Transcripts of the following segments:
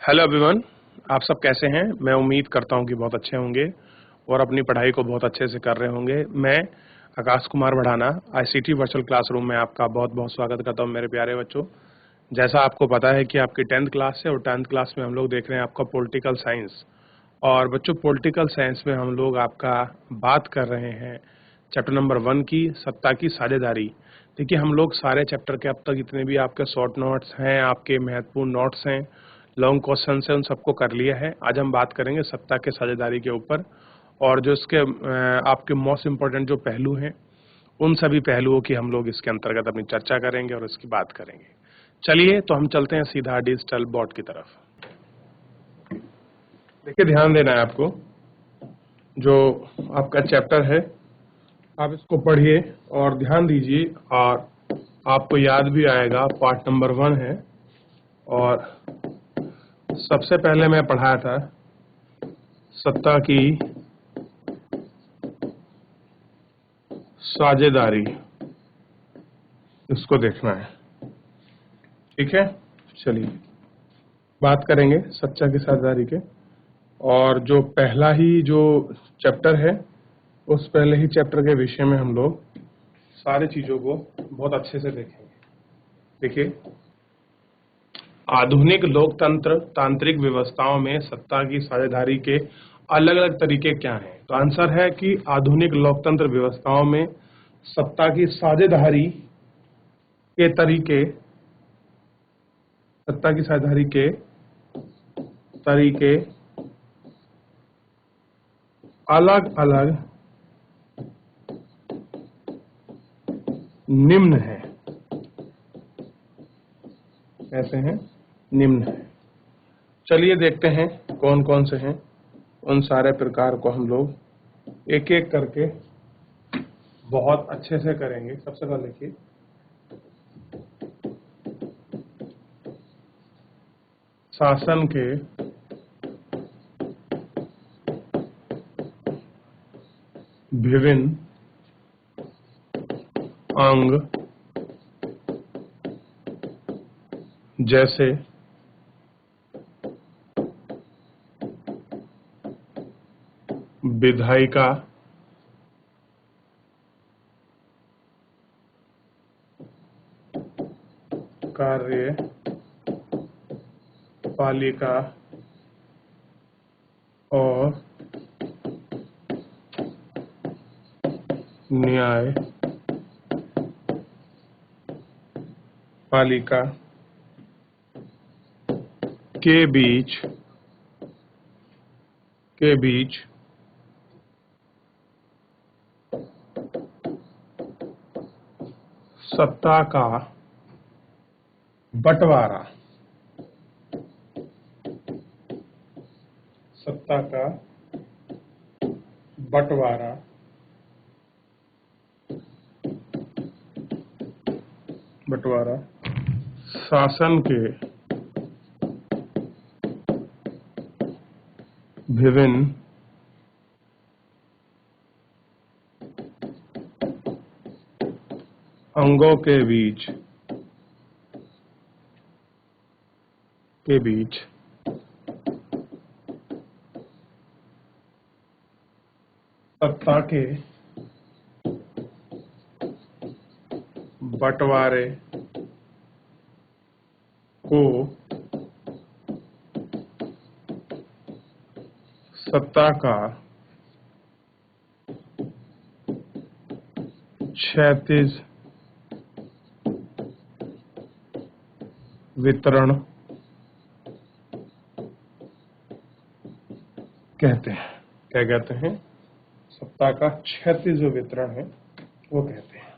Hello everyone, आप सब कैसे हैं। मैं उम्मीद करता हूं कि बहुत अच्छे होंगे और अपनी पढ़ाई को बहुत अच्छे से कर रहे होंगे। मैं आकाश कुमार बढ़ाना आईसीटी वर्चुअल क्लासरूम में आपका बहुत बहुत स्वागत करता हूं मेरे प्यारे बच्चों। जैसा आपको पता है कि आपकी 10th क्लास है और 10th क्लास में हम लोग देख रहे हैं आपका पॉलिटिकल साइंस। और बच्चों, पॉलिटिकल साइंस में हम लोग आपका बात कर रहे हैं चैप्टर नंबर 1 की, सत्ता की साझेदारी। देखिए, हम लोग सारे चैप्टर के अब तक जितने भी आपके शॉर्ट नोट्स हैं, आपके महत्वपूर्ण नोट्स हैं, लॉन्ग क्वेश्चन है, उन सबको कर लिया है। आज हम बात करेंगे सत्ता के साझेदारी के ऊपर, और जो इसके आपके मोस्ट इम्पोर्टेंट जो पहलू हैं, उन सभी पहलुओं की हम लोग इसके अंतर्गत अपनी चर्चा करेंगे और इसकी बात करेंगे। चलिए, तो हम चलते हैं सीधा डिजिटल बोर्ड की तरफ। देखिए, ध्यान देना है आपको, जो आपका चैप्टर है आप इसको पढ़िए और ध्यान दीजिए, और आपको याद भी आएगा। पार्ट नंबर 1 है, और सबसे पहले मैं पढ़ाया था सत्ता की साझेदारी, इसको देखना है। ठीक है, चलिए बात करेंगे सत्ता की साझेदारी के। और जो पहला ही जो चैप्टर है, उस पहले ही चैप्टर के विषय में हम लोग सारी चीजों को बहुत अच्छे से देखेंगे। देखिए, आधुनिक लोकतंत्र तांत्रिक व्यवस्थाओं में सत्ता की साझेदारी के अलग अलग तरीके क्या हैं। तो आंसर है कि आधुनिक लोकतंत्र व्यवस्थाओं में सत्ता की साझेदारी के तरीके, सत्ता की साझेदारी के तरीके अलग अलग निम्न है। कैसे हैं? निम्न है। चलिए देखते हैं कौन कौन से हैं। उन सारे प्रकार को हम लोग एक एक करके बहुत अच्छे से करेंगे। सबसे पहले देखिए, शासन के विभिन्न अंग जैसे विधायिका, कार्यपालिका और न्यायपालिका के बीच सत्ता का बंटवारा, सत्ता का बंटवारा बंटवारा शासन के विभिन्न अंगों के बीच सत्ता के बंटवारे को सत्ता का क्षैतिज वितरण कहते हैं। क्या कहते हैं? सत्ता का क्षैतिज जो वितरण है वो कहते हैं।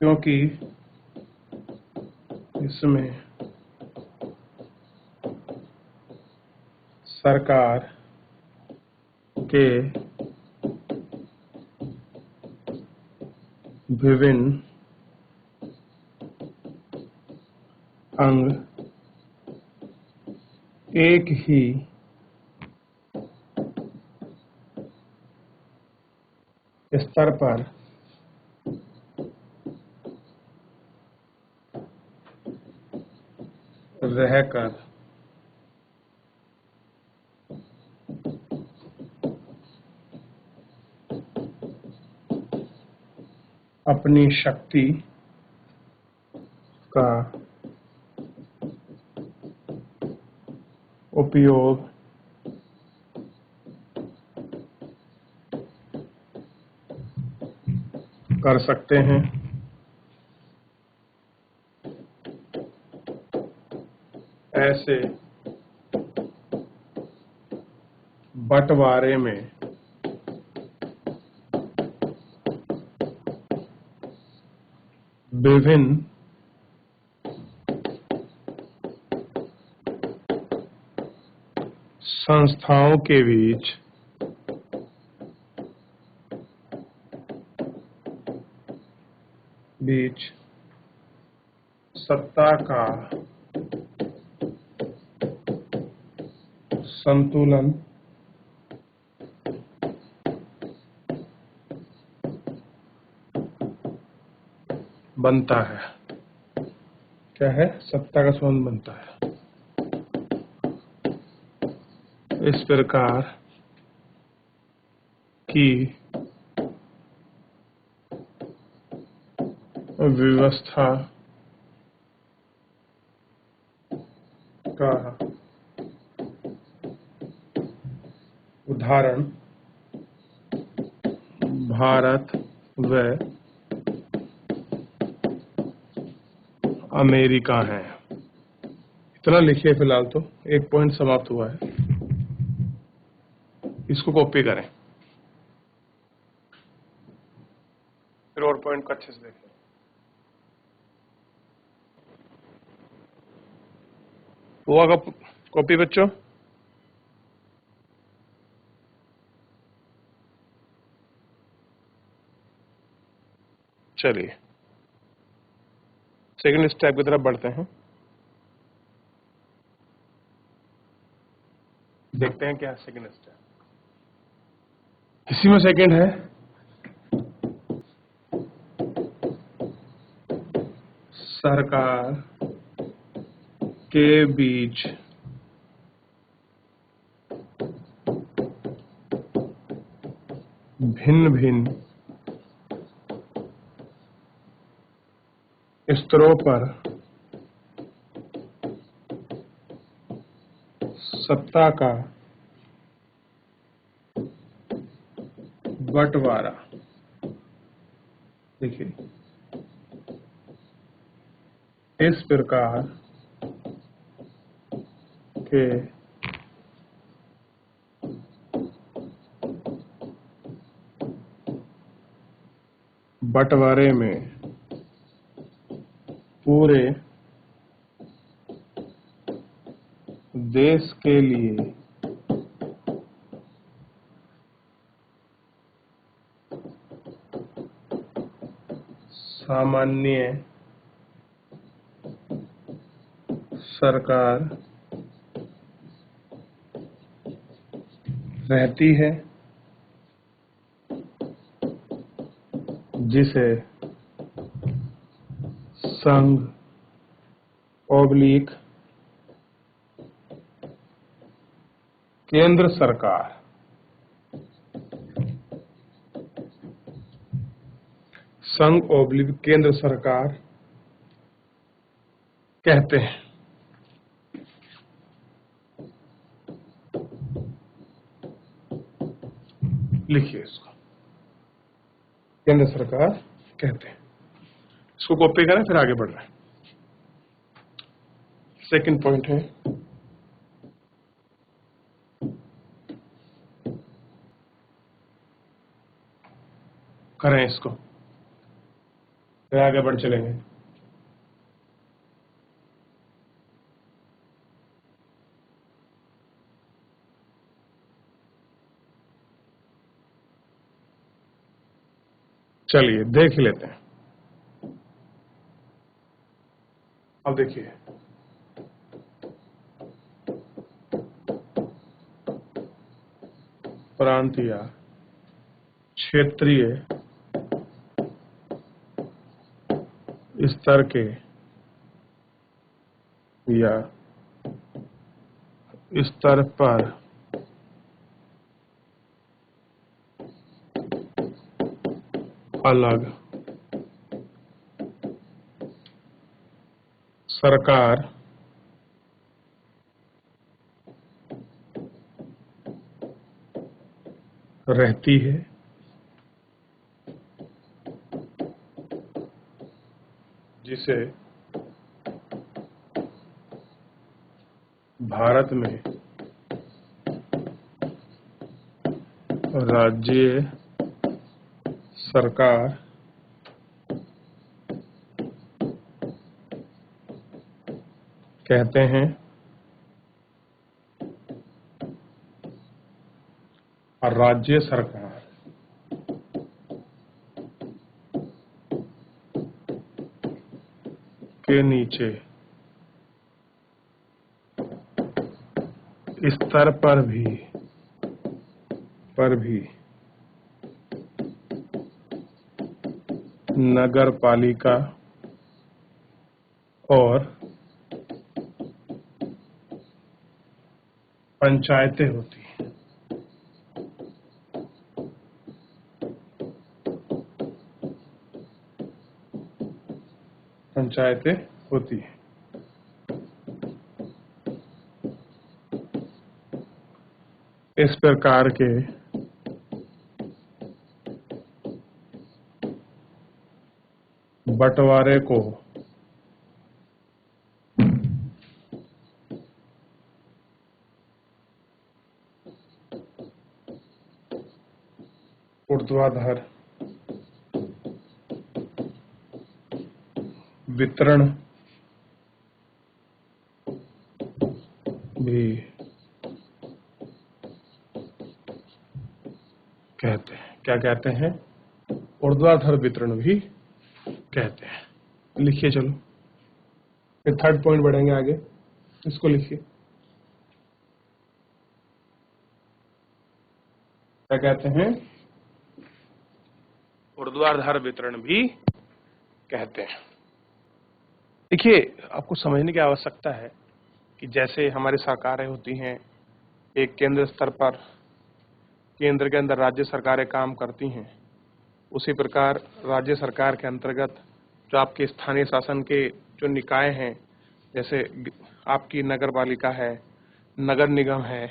क्योंकि इसमें सरकार के विभिन्न अंग एक ही स्तर पर रहकर अपनी शक्ति का उपयोग कर सकते हैं। ऐसे बंटवारे में विभिन्न संस्थाओं के बीच सत्ता का संतुलन बनता है। क्या है? सत्ता का संतुलन बनता है। इस प्रकार की व्यवस्था का उदाहरण भारत व अमेरिका है। इतना लिखिए फिलहाल, तो एक पॉइंट समाप्त हुआ है। इसको कॉपी करें, फिर और पॉइंट को अच्छे से देखें। हुआ कॉपी बच्चों? चलिए सेकंड स्टेप की तरफ बढ़ते हैं। देखते हैं क्या है सेकंड स्टेप। इसी में सेकंड है सरकार के बीच भिन्न भिन्न स्तरों पर सत्ता का बंटवारा। देखिए, इस प्रकार के बंटवारे में पूरे देश के लिए सामान्य सरकार रहती है, जिसे संघ ओब्लिक केंद्र सरकार संघ ओब्लिक केंद्र सरकार कहते हैं। लिखिए इसको, केंद्र सरकार कहते हैं। इसको कॉपी करें, फिर आगे बढ़ रहे हैं। सेकंड पॉइंट है करें इसको, फिर आगे बढ़ चलेंगे। चलिए देख ही लेते हैं। अब देखिए, प्रांतीय क्षेत्रीय स्तर के या स्तर पर अलग सरकार रहती है, जिसे भारत में राज्य सरकार कहते हैं। और राज्य सरकार के नीचे स्तर पर भी नगर पालिका और पंचायतें होती हैं। पंचायतें होती हैं। इस प्रकार के बंटवारे को ऊर्ध्वाधर वितरण भी कहते हैं। क्या कहते हैं? ऊर्ध्वाधर वितरण भी कहते हैं। लिखिए चलो, फिर थर्ड पॉइंट बढ़ेंगे आगे। इसको लिखिए, क्या कहते हैं? ऊर्ध्वाधर वितरण भी कहते हैं। देखिए, आपको समझने की आवश्यकता है कि जैसे हमारी सरकारें होती हैं, एक केंद्र स्तर पर केंद्र के अंदर राज्य सरकारें काम करती हैं, उसी प्रकार राज्य सरकार के अंतर्गत जो आपके स्थानीय शासन के जो निकाय हैं, जैसे आपकी नगर पालिका है, नगर निगम है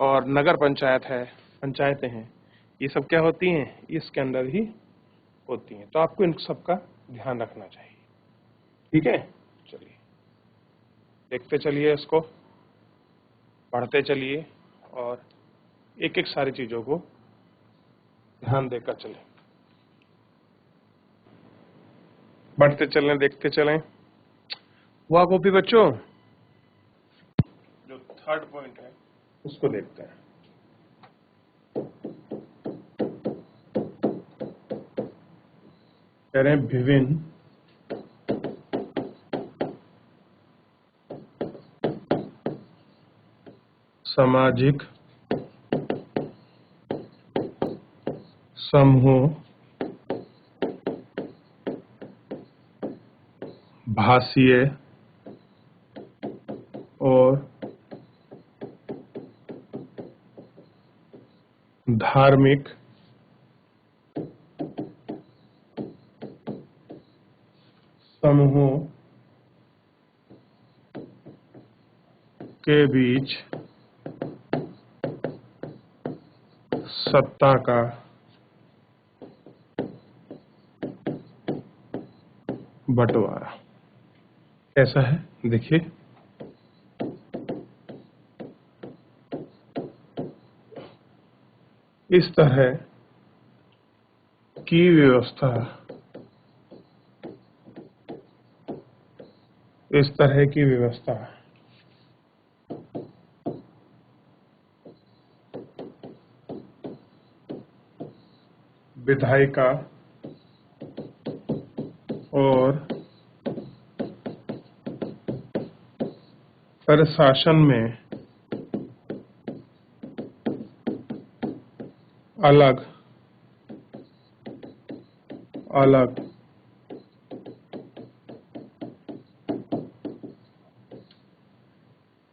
और नगर पंचायत है, पंचायतें हैं, ये सब क्या होती हैं? इसके अंदर ही होती हैं। तो आपको इन सब का ध्यान रखना चाहिए। ठीक है, चलिए देखते चलिए, इसको पढ़ते चलिए और एक एक सारी चीजों को ध्यान देकर चलें। बढ़ते चलें, देखते चलें। हुआ कॉपी बच्चों? जो थर्ड पॉइंट है उसको देखते हैं। कह रहे हैं विभिन्न सामाजिक समूहों, भाषीय और धार्मिक समूहों के बीच सत्ता का बंटवारा कैसा है? देखिए, इस तरह की व्यवस्था, इस तरह की व्यवस्था विधायिका और प्रशासन में अलग अलग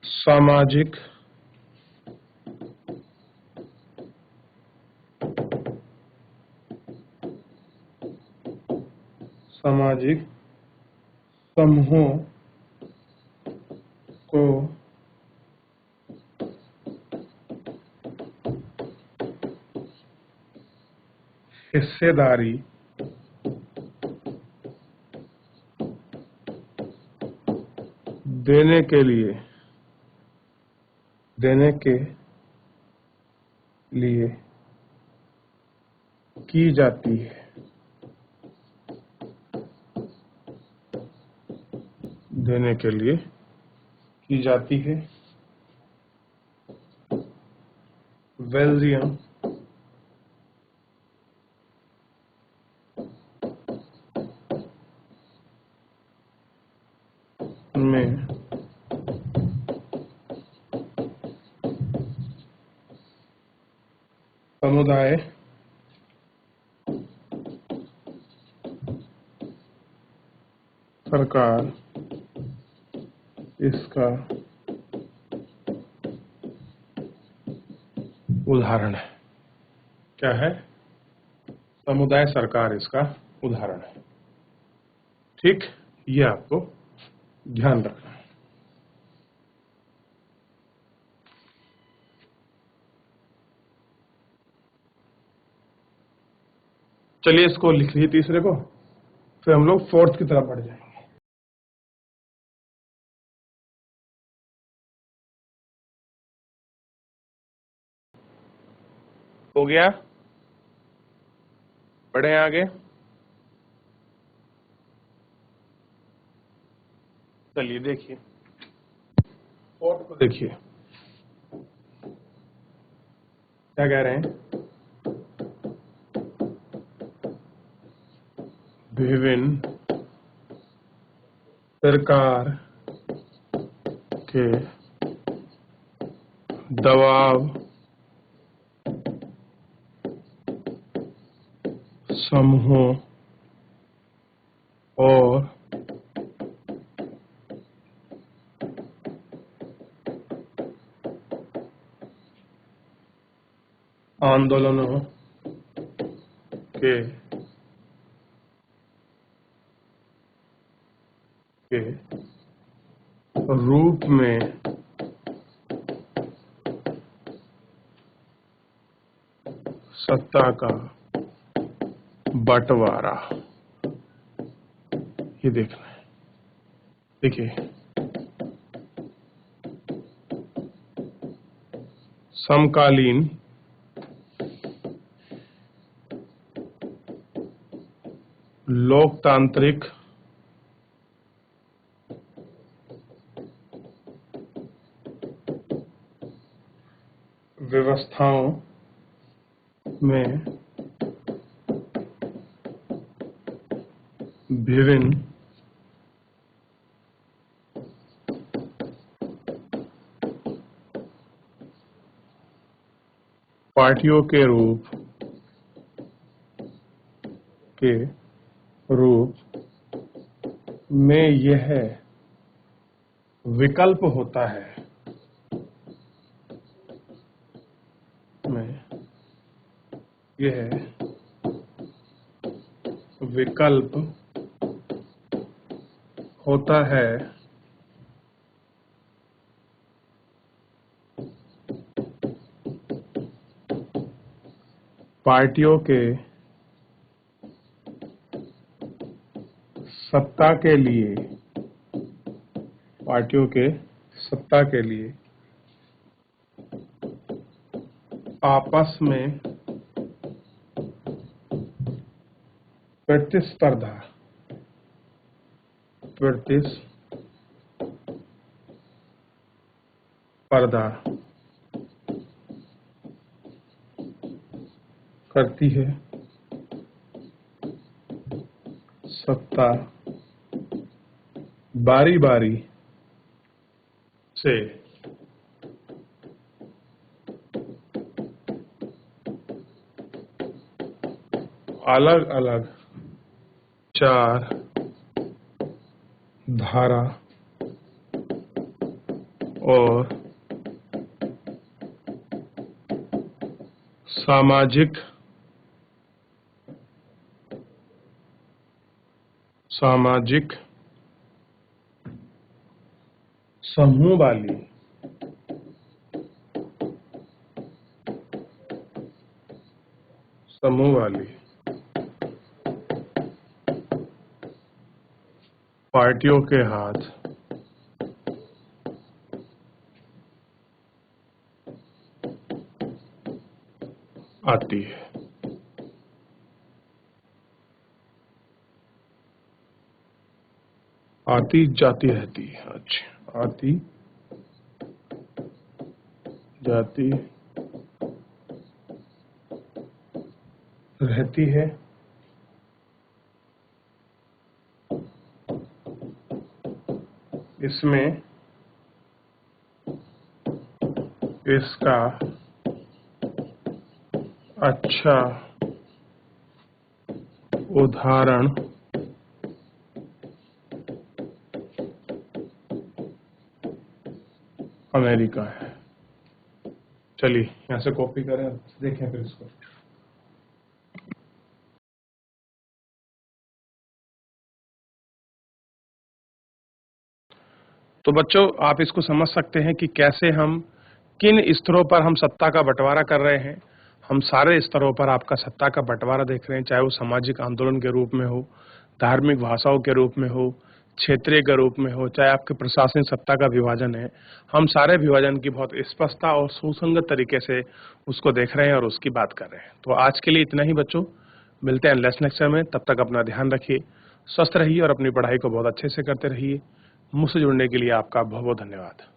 सामाजिक सामाजिक समूहों को हिस्सेदारी देने के लिए की जाती है। देने के लिए की जाती है। बेल्जियम में समुदाय सरकार इसका उदाहरण है। क्या है? समुदाय सरकार इसका उदाहरण है। ठीक, ये आपको ध्यान रखना है। चलिए इसको लिख लीजिए तीसरे को, फिर हम लोग फोर्थ की तरफ बढ़ जाएंगे। हो गया? बढ़े आगे। चलिए देखिए, फोर्थ को देखिए क्या कह रहे हैं। विभिन्न सरकार के दबाव समूहों और आंदोलनों के रूप में सत्ता का बंटवारा। ये देखना है। देखिए, समकालीन लोकतांत्रिक व्यवस्थाओं में विभिन्न पार्टियों के रूप में यह विकल्प होता है। यह विकल्प होता है पार्टियों के सत्ता के लिए आपस में प्रतिस्पर्धा करती है। सत्ता बारी बारी से अलग अलग चार धारा और सामाजिक सामाजिक समूह वाली पार्टियों के हाथ आती है। आती जाती रहती है। अच्छा, आती जाती रहती है। इसमें इसका अच्छा उदाहरण अमेरिका है। चलिए यहाँ से कॉपी करें, देखें फिर इसको। तो बच्चों, आप इसको समझ सकते हैं कि कैसे हम किन स्तरों पर हम सत्ता का बंटवारा कर रहे हैं। हम सारे स्तरों पर आपका सत्ता का बंटवारा देख रहे हैं, चाहे वो सामाजिक आंदोलन के रूप में हो, धार्मिक भाषाओं के रूप में हो, क्षेत्रीय के रूप में हो, चाहे आपके प्रशासनिक सत्ता का विभाजन है। हम सारे विभाजन की बहुत स्पष्टता और सुसंगत तरीके से उसको देख रहे हैं और उसकी बात कर रहे हैं। तो आज के लिए इतना ही बच्चों, मिलते हैं नेक्स्ट लेक्चर में। तब तक अपना ध्यान रखिए, स्वस्थ रहिए और अपनी पढ़ाई को बहुत अच्छे से करते रहिए। मुझसे जुड़ने के लिए आपका बहुत बहुत धन्यवाद।